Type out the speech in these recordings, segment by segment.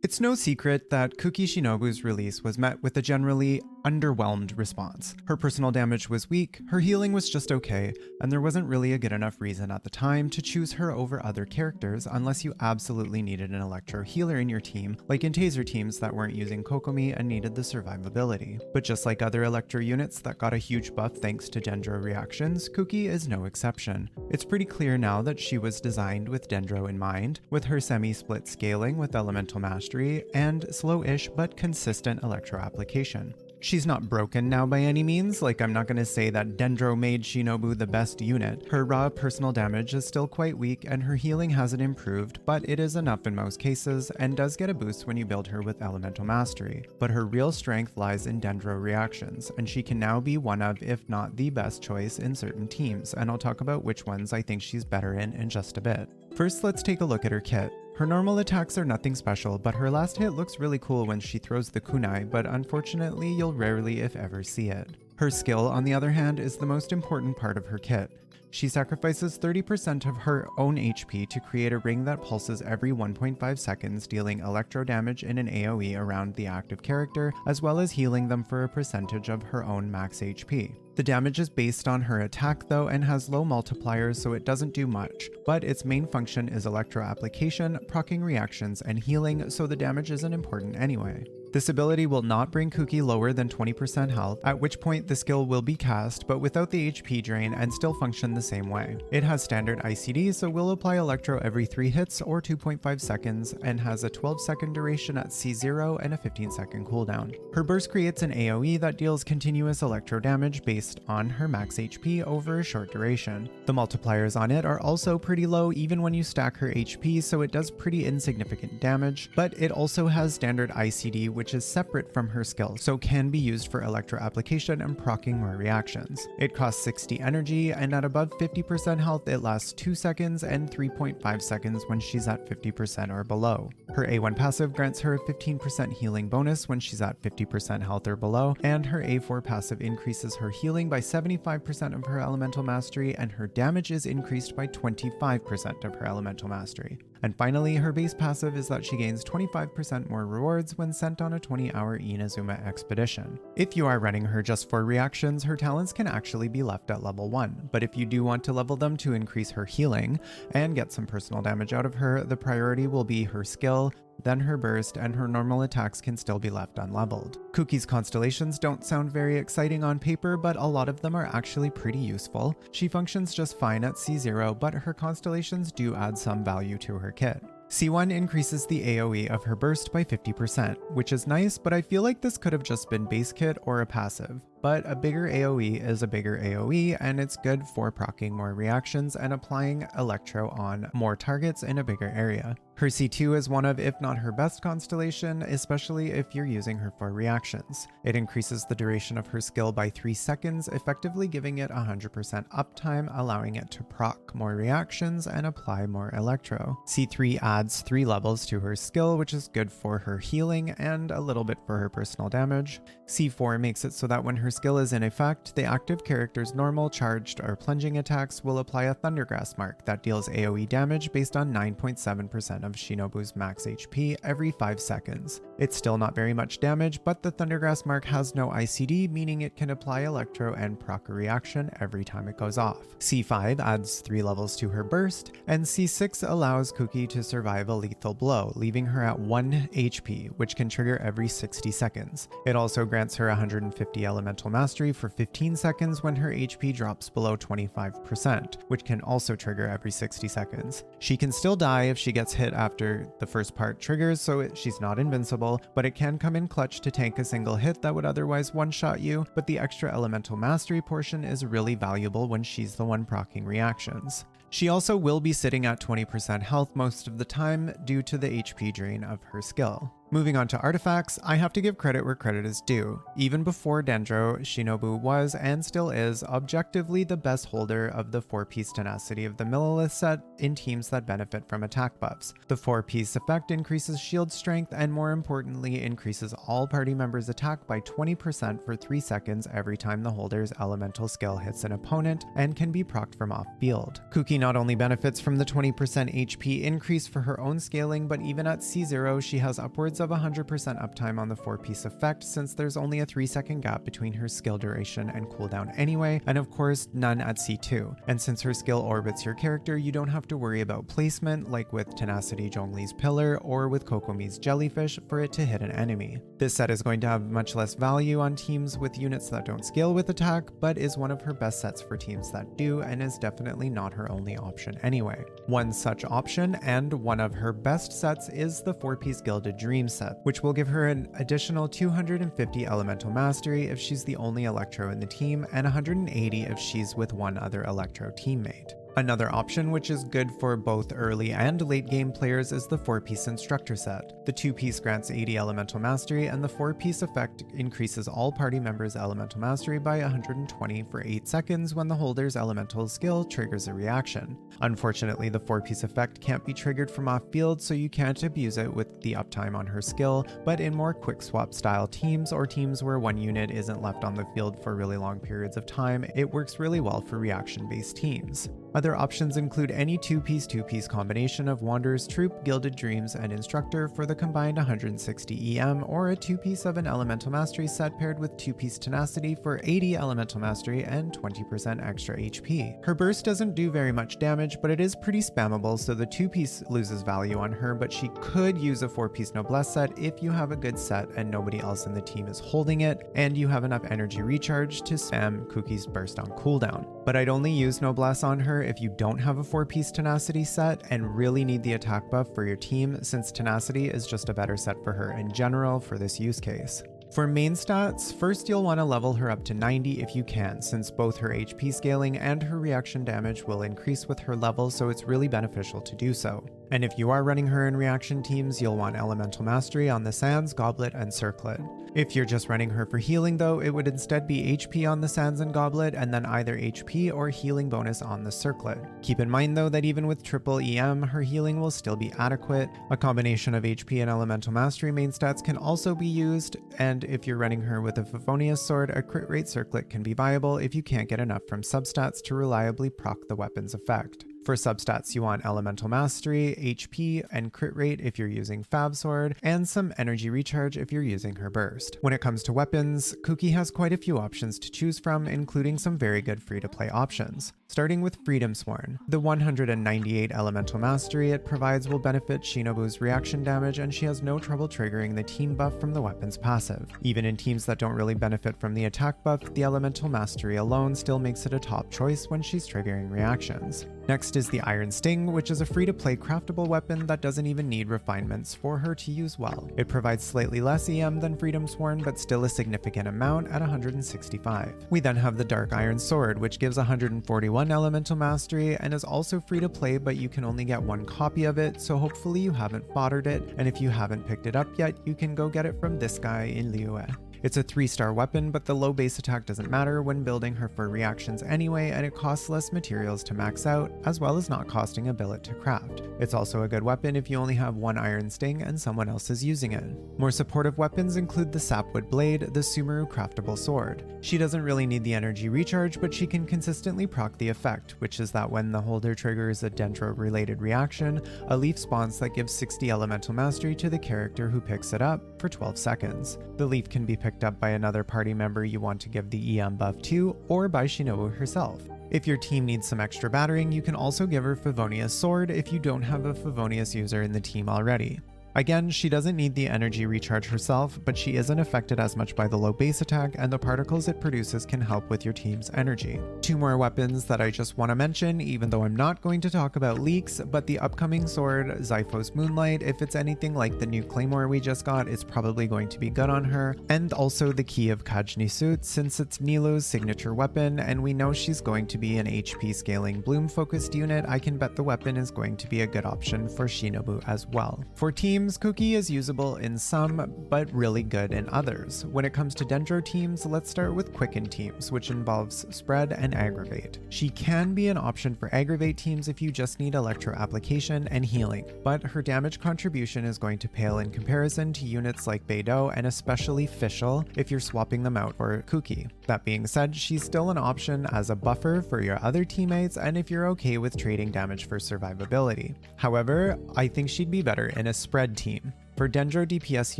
It's no secret that Kuki Shinobu's release was met with a generally underwhelmed response. Her personal damage was weak, her healing was just okay, and there wasn't really a good enough reason at the time to choose her over other characters unless you absolutely needed an electro healer in your team, like in Taser teams that weren't using Kokomi and needed the survivability. But just like other electro units that got a huge buff thanks to Dendro reactions, Kuki is no exception. It's pretty clear now that she was designed with Dendro in mind, with her semi-split scaling with elemental mastery and slow-ish but consistent electro application. She's not broken now by any means, like I'm not gonna say that Dendro made Shinobu the best unit. Her raw personal damage is still quite weak and her healing hasn't improved, but it is enough in most cases and does get a boost when you build her with elemental mastery. But her real strength lies in Dendro reactions, and she can now be one of, if not the best choice in certain teams, and I'll talk about which ones I think she's better in just a bit. First, let's take a look at her kit. Her normal attacks are nothing special, but her last hit looks really cool when she throws the kunai, but unfortunately you'll rarely if ever see it. Her skill, on the other hand, is the most important part of her kit. She sacrifices 30% of her own HP to create a ring that pulses every 1.5 seconds, dealing electro damage in an AoE around the active character, as well as healing them for a percentage of her own max HP. The damage is based on her attack though and has low multipliers, so it doesn't do much, but its main function is electro application, proccing reactions, and healing, so the damage isn't important anyway. This ability will not bring Kuki lower than 20% health, at which point the skill will be cast, but without the HP drain and still function the same way. It has standard ICD, so will apply electro every 3 hits or 2.5 seconds, and has a 12-second duration at C0 and a 15-second cooldown. Her burst creates an AoE that deals continuous electro damage based on her max HP over a short duration. The multipliers on it are also pretty low even when you stack her HP, so it does pretty insignificant damage, but it also has standard ICD, which is separate from her skill, so can be used for electro application and proccing more reactions. It costs 60 energy, and at above 50% health it lasts 2 seconds and 3.5 seconds when she's at 50% or below. Her A1 passive grants her a 15% healing bonus when she's at 50% health or below, and her A4 passive increases her healing by 75% of her elemental mastery, and her damage is increased by 25% of her elemental mastery. And finally, her base passive is that she gains 25% more rewards when sent on a 20-hour Inazuma expedition. If you are running her just for reactions, her talents can actually be left at level 1, but if you do want to level them to increase her healing and get some personal damage out of her, the priority will be her skill, then her burst, and her normal attacks can still be left unleveled. Kuki's constellations don't sound very exciting on paper, but a lot of them are actually pretty useful. She functions just fine at C0, but her constellations do add some value to her kit. C1 increases the AoE of her burst by 50%, which is nice, but I feel like this could have just been base kit or a passive. But a bigger AoE is a bigger AoE, and it's good for proccing more reactions and applying electro on more targets in a bigger area. Her C2 is one of, if not her best constellation, especially if you're using her for reactions. It increases the duration of her skill by 3 seconds, effectively giving it 100% uptime, allowing it to proc more reactions and apply more electro. C3 adds 3 levels to her skill, which is good for her healing and a little bit for her personal damage. C4 makes it so that when her skill is in effect, the active character's normal, charged, or plunging attacks will apply a Thundergrass mark that deals AoE damage based on 9.7% of Shinobu's max HP every 5 seconds. It's still not very much damage, but the Thundergrass mark has no ICD, meaning it can apply electro and proc a reaction every time it goes off. C5 adds 3 levels to her burst, and C6 allows Kuki to survive a lethal blow, leaving her at 1 HP, which can trigger every 60 seconds. It also grants her 150 elemental mastery for 15 seconds when her HP drops below 25%, which can also trigger every 60 seconds. She can still die if she gets hit after the first part triggers, so she's not invincible, but it can come in clutch to tank a single hit that would otherwise one-shot you, but the extra elemental mastery portion is really valuable when she's the one proccing reactions. She also will be sitting at 20% health most of the time due to the HP drain of her skill. Moving on to artifacts, I have to give credit where credit is due. Even before Dendro, Shinobu was, and still is, objectively the best holder of the 4-piece tenacity of the Millilith set in teams that benefit from attack buffs. The 4-piece effect increases shield strength and, more importantly, increases all party members' attack by 20% for 3 seconds every time the holder's elemental skill hits an opponent, and can be procced from off-field. Kuki not only benefits from the 20% HP increase for her own scaling, but even at C0 she has upwards upwards of 100% uptime on the 4-piece effect, since there's only a 3-second gap between her skill duration and cooldown anyway, and of course none at C2. And since her skill orbits your character, you don't have to worry about placement like with Tenacity Zhongli's Pillar or with Kokomi's Jellyfish for it to hit an enemy. This set is going to have much less value on teams with units that don't scale with attack, but is one of her best sets for teams that do, and is definitely not her only option anyway. One such option, and one of her best sets, is the 4-piece Gilded Dream set, which will give her an additional 250 elemental mastery if she's the only Electro in the team, and 180 if she's with one other Electro teammate. Another option, which is good for both early and late game players, is the 4-piece Instructor set. The 2-piece grants 80 elemental mastery, and the 4-piece effect increases all party members' elemental mastery by 120 for 8 seconds when the holder's elemental skill triggers a reaction. Unfortunately, the 4-piece effect can't be triggered from off-field, so you can't abuse it with the uptime on her skill, but in more quick swap style teams, or teams where one unit isn't left on the field for really long periods of time, it works really well for reaction-based teams. Other options include any 2-piece combination of Wanderer's Troop, Gilded Dreams, and Instructor for the combined 160 EM, or a 2-piece of an Elemental Mastery set paired with 2-piece Tenacity for 80 Elemental Mastery and 20% extra HP. Her burst doesn't do very much damage, but it is pretty spammable, so the 2-piece loses value on her, but she could use a 4-piece Noblesse set if you have a good set and nobody else in the team is holding it, and you have enough energy recharge to spam Kuki's burst on cooldown. But I'd only use Noblesse on her if you don't have a 4-piece Tenacity set and really need the attack buff for your team, since Tenacity is just a better set for her in general for this use case. For main stats, first you'll want to level her up to 90 if you can, since both her HP scaling and her reaction damage will increase with her level, so it's really beneficial to do so. And if you are running her in reaction teams, you'll want Elemental Mastery on the Sands, Goblet, and Circlet. If you're just running her for healing though, it would instead be HP on the Sands and Goblet, and then either HP or healing bonus on the Circlet. Keep in mind though that even with triple EM, her healing will still be adequate. A combination of HP and Elemental Mastery main stats can also be used, and if you're running her with a Favonius Sword, a crit rate Circlet can be viable if you can't get enough from substats to reliably proc the weapon's effect. For substats, you want Elemental Mastery, HP, and crit rate if you're using Fav Sword, and some energy recharge if you're using her burst. When it comes to weapons, Kuki has quite a few options to choose from, including some very good free-to-play options. Starting with Freedom Sworn. The 198 Elemental Mastery it provides will benefit Shinobu's reaction damage, and she has no trouble triggering the team buff from the weapon's passive. Even in teams that don't really benefit from the attack buff, the Elemental Mastery alone still makes it a top choice when she's triggering reactions. Next is the Iron Sting, which is a free-to-play craftable weapon that doesn't even need refinements for her to use well. It provides slightly less EM than Freedom Sworn, but still a significant amount at 165. We then have the Dark Iron Sword, which gives 141 Elemental Mastery and is also free to play, but you can only get one copy of it, so hopefully you haven't foddered it, and if you haven't picked it up yet, you can go get it from this guy in Liyue. It's a 3-star weapon, but the low base attack doesn't matter when building her for reactions anyway, and it costs less materials to max out, as well as not costing a billet to craft. It's also a good weapon if you only have one Iron Sting and someone else is using it. More supportive weapons include the Sapwood Blade, the Sumeru craftable sword. She doesn't really need the energy recharge, but she can consistently proc the effect, which is that when the holder triggers a Dendro-related reaction, a leaf spawns that gives 60 elemental mastery to the character who picks it up for 12 seconds. The leaf can be picked up by another party member you want to give the EM buff to, or by Shinobu herself. If your team needs some extra battering, you can also give her Favonius Sword if you don't have a Favonius user in the team already. Again, she doesn't need the energy recharge herself, but she isn't affected as much by the low base attack, and the particles it produces can help with your team's energy. Two more weapons that I just want to mention, even though I'm not going to talk about leaks, but the upcoming sword, Xiphos Moonlight, if it's anything like the new Claymore we just got, it's probably going to be good on her, and also the Key of Kajnisut, since it's Nilou's signature weapon, and we know she's going to be an HP scaling bloom focused unit, I can bet the weapon is going to be a good option for Shinobu as well. For teams, Kuki is usable in some, but really good in others. When it comes to Dendro teams, let's start with Quicken teams, which involves Spread and Aggravate. She can be an option for Aggravate teams if you just need Electro application and healing, but her damage contribution is going to pale in comparison to units like Beidou and especially Fischl if you're swapping them out for Kuki. That being said, she's still an option as a buffer for your other teammates and if you're okay with trading damage for survivability. However, I think she'd be better in a Spread team. For Dendro DPS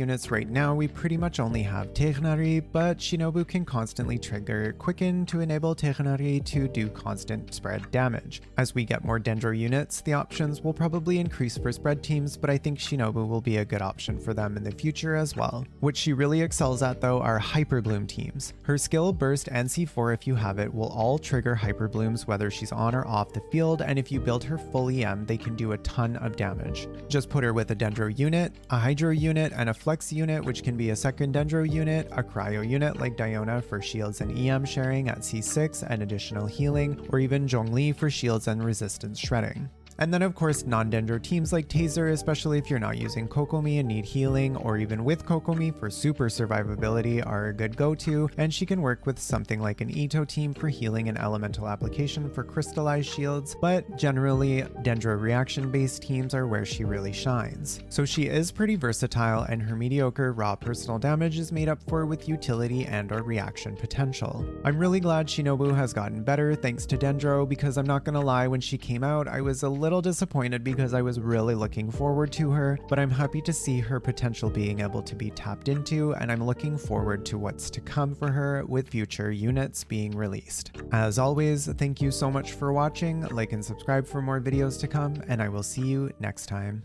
units right now, we pretty much only have Tegnari, but Shinobu can constantly trigger Quicken to enable Tegnari to do constant spread damage. As we get more Dendro units, the options will probably increase for spread teams, but I think Shinobu will be a good option for them in the future as well. What she really excels at though are Hyper Bloom teams. Her skill, Burst, and C4 if you have it will all trigger Hyper Blooms whether she's on or off the field, and if you build her full EM, they can do a ton of damage. Just put her with a Dendro unit, a Hydro unit, and a Flex unit, which can be a second Dendro unit, a Cryo unit like Diona for shields and EM sharing at C6 and additional healing, or even Zhongli for shields and resistance shredding. And then of course non-Dendro teams like Taser, especially if you're not using Kokomi and need healing, or even with Kokomi for super survivability, are a good go-to, and she can work with something like an Ito team for healing and elemental application for crystallized shields, but generally Dendro reaction-based teams are where she really shines. So she is pretty versatile, and her mediocre raw personal damage is made up for with utility and or reaction potential. I'm really glad Shinobu has gotten better thanks to Dendro, because I'm not gonna lie, when she came out I was a little disappointed because I was really looking forward to her, but I'm happy to see her potential being able to be tapped into, and I'm looking forward to what's to come for her with future units being released. As always, thank you so much for watching, like and subscribe for more videos to come, and I will see you next time.